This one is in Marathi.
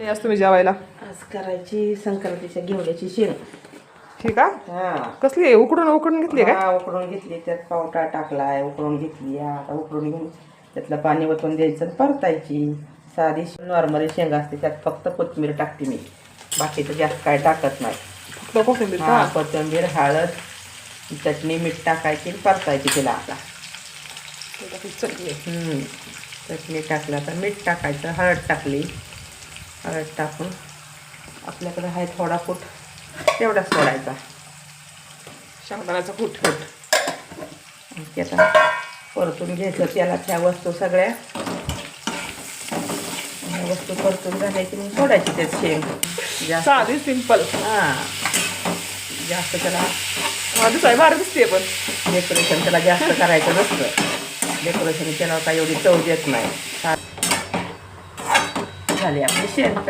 आज तुम्ही जेवायला आज करायची संक्रांतीच्या घेवड्याची शेंग. ठीक आहे. हा कसली आहे? उकडून घेतली काय? हा, उकडून घेतली, त्यात पावटा टाकलाय, उकडून घेतली. आता उकडून घेऊन त्यातलं पाणी वतून द्यायचं आणि परतायची. साधी नॉर्मली शेंग असते, त्यात फक्त कोथिंबीर टाकते मी, बाकीचं जास्त काय टाकत नाही. फक्त कोथिंबीर हा, का? कोथिंबीर, हळद, चटणी, मीठ टाकायची आणि परतायची तिला. आता चटणी चटणी टाकलं, आता मीठ टाकायचं, हळद टाकली, हळद टाकून आपल्याकडे आहे थोडा कूट तेवढा सोडायचा, शेंगदाण्याचा कूट. ते आता परतून घ्यायचं त्याला. त्या वस्तू सगळ्या ह्या वस्तू परतून झाल्या की मग सोडायची त्यात शेंग. जास्त साधी सिंपल. हां, जास्त त्याला दिसाय भारी दिसते पण डेकोरेशन त्याला जास्त करायचं नसतं. डेकोरेशन केल्यावर काय एवढी चव देत नाही. झाली आपली शेंग.